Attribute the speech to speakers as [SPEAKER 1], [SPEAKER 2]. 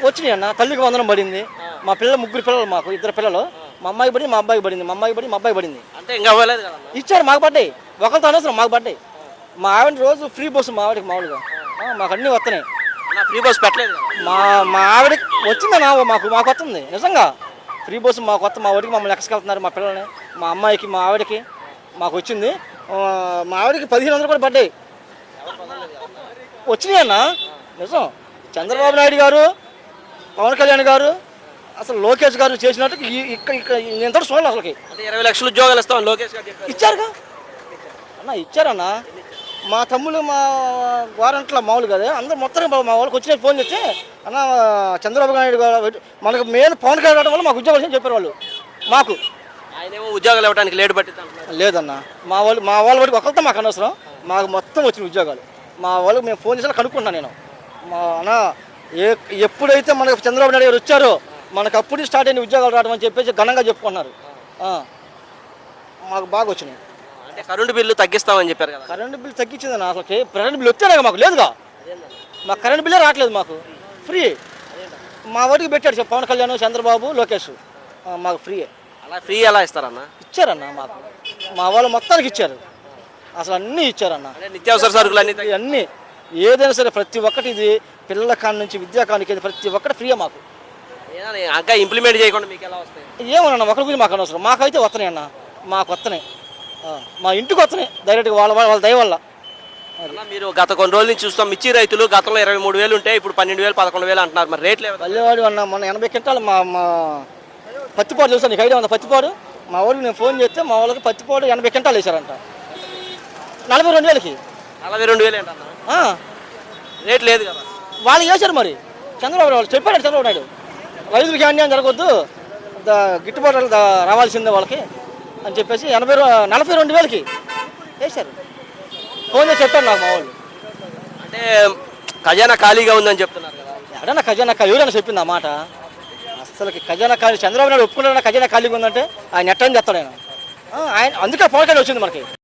[SPEAKER 1] వచ్చినాయి అన్న. తల్లికి వందనం పడింది. మా పిల్లలు ముగ్గురు పిల్లలు, మాకు ఇద్దరు పిల్లలు. మా అమ్మాయికి పడి, మా అబ్బాయికి పడింది. మా అమ్మాయికి పడి, మా అబ్బాయి పడింది.
[SPEAKER 2] అంటే ఇంకా అవ్వలేదు కదా.
[SPEAKER 1] ఇచ్చారు, మాకు పడ్డాయి. ఒకరితో అనవసరం, మాకు పడ్డాయి. మా ఆవిడ రోజు ఫ్రీ బస్సు మా ఆవిడకి మామూలుగా. మాకు అన్నీ వస్తున్నాయి.
[SPEAKER 2] ఫ్రీ బస్ పెట్టలేదు.
[SPEAKER 1] మా ఆవిడకి వచ్చిందన్నా, మాకు వస్తుంది నిజంగా. ఫ్రీ బస్సు మాకు కొత్త. మా వాడికి మమ్మల్ని ఎక్కడికెళ్తున్నారు, మా పిల్లల్ని, మా అమ్మాయికి, మా ఆవిడకి మాకు వచ్చింది. మా ఆవిడకి 1500 కూడా పడ్డాయి. వచ్చినాయి అన్న, నిజం. చంద్రబాబు నాయుడు గారు, పవన్ కళ్యాణ్ గారు, అసలు లోకేష్ గారు చేసినట్టు ఇక్కడ ఎంత చూడాలి అసలుకి.
[SPEAKER 2] 20 లక్షల ఉద్యోగాలు ఇస్తామని లోకేష్ గారు చెప్పారు.
[SPEAKER 1] ఇచ్చారుగా అన్న, ఇచ్చారన్న. మా తమ్ముళ్ళు, మా వారంట్ల మామూలు కదా, అందరూ మొత్తం మా వాళ్ళకి వచ్చిన ఫోన్ చేస్తే అన్న చంద్రబాబు నాయుడు గారు మనకు మెయిన్ పవన్ కళ్యాణ్ రావడం వల్ల మాకు ఉద్యోగాలు చెప్పారు వాళ్ళు. మాకు
[SPEAKER 2] ఆయనేమో ఉద్యోగాలు ఇవ్వడానికి లేట్ పట్టింది అంటున్నారు.
[SPEAKER 1] లేదన్న, మా వాళ్ళ వాడికి ఒకరితో మాకు అనవసరం. మాకు మొత్తం వచ్చిన ఉద్యోగాలు. మా వాళ్ళకి మేము ఫోన్ చేసి కనుక్కుంటున్నాను నేను. మా అన్న ఎప్పుడైతే మనకు చంద్రబాబు నాయుడు గారు వచ్చారో మనకు అప్పుడు స్టార్ట్ అయిన ఉద్యోగాలు రావడం అని చెప్పేసి ఘనంగా చెప్పుకున్నారు. మాకు బాగా వచ్చినాయి.
[SPEAKER 2] అంటే కరెంటు బిల్లు తగ్గిస్తామని చెప్పారు కదా.
[SPEAKER 1] కరెంటు బిల్లు తగ్గించింది అసలుకి. కరెంటు బిల్లు వచ్చాడే మాకు లేదుగా. మాకు కరెంటు బిల్లే రావట్లేదు, మాకు ఫ్రీ. మా వాడికి పెట్టాడు పవన్ కళ్యాణ్, చంద్రబాబు, లోకేష్. మాకు ఫ్రీ.
[SPEAKER 2] అలా ఫ్రీ ఎలా ఇస్తారన్న?
[SPEAKER 1] ఇచ్చారన్న, మాకు మా వాళ్ళు మొత్తానికి ఇచ్చారు. అసలు అన్నీ ఇచ్చారన్న.
[SPEAKER 2] నిత్యావసర సరుకులు
[SPEAKER 1] అన్నీ ఏదైనా సరే ప్రతి ఒక్కటి, ఇది పిల్లల కాడి నుంచి విద్యా కానికి ప్రతి ఒక్కటి ఫ్రీయే మాకు.
[SPEAKER 2] ఇంకా ఇంప్లిమెంట్ చేయకుండా మీకు ఎలా వస్తాయి?
[SPEAKER 1] ఏమన్నా ఒకరి గురించి మాకు అనవసరం. మాకైతే వస్తున్నాయి అన్న, మాకు వస్తున్నాయి. మా ఇంటికి వస్తున్నాయి డైరెక్ట్గా వాళ్ళ దయ వల్ల.
[SPEAKER 2] మీరు గత కొన్ని రోజుల నుంచి చూస్తాం, మిర్చి రైతులు గతంలో 23,000 ఉంటే ఇప్పుడు 12,000, 11,000 అంటున్నారు. మరి రేట్లు
[SPEAKER 1] పల్లెవాడు అన్న. మొన్న 80 క్వింటాలు మా పత్తిపాడు చూసాను, నీకు ఐడియా ఉందా పత్తిపాడు? మా వాళ్ళకి నేను ఫోన్ చేస్తే మా వాళ్ళకి పత్తిపాడు 80 క్వింటాలు వేశారంట 42,000కి.
[SPEAKER 2] 42,000 ఏంటన్నా? రేట్ లేదు కదా.
[SPEAKER 1] వాళ్ళు వేశారు మరి. చంద్రబాబు వాళ్ళు చెప్పాడు, చంద్రబాబు నాయుడు రైతులకి అన్యాయం జరగవద్దు, గిట్టుబాటు రావాల్సిందే వాళ్ళకి అని చెప్పేసి 42,000కి వేశారు. ఫోన్ చేసి చెప్పారు నాకు మా వాళ్ళు.
[SPEAKER 2] అంటే ఖజానా ఖాళీగా ఉందని చెప్తున్నారు కదా.
[SPEAKER 1] ఎక్కడన్నా ఖజానా ఎవరైనా చెప్పింది ఆ మాట? అసలుకి ఖజానా ఖాళీ. చంద్రబాబు నాయుడు ఒప్పుకున్నాడు ఖజానా ఖాళీగా ఉందంటే ఆయన ఎట్టని చెప్తాడు ఆయన. అందుకే పవన్ కళ్యాణ్ వచ్చింది మనకి.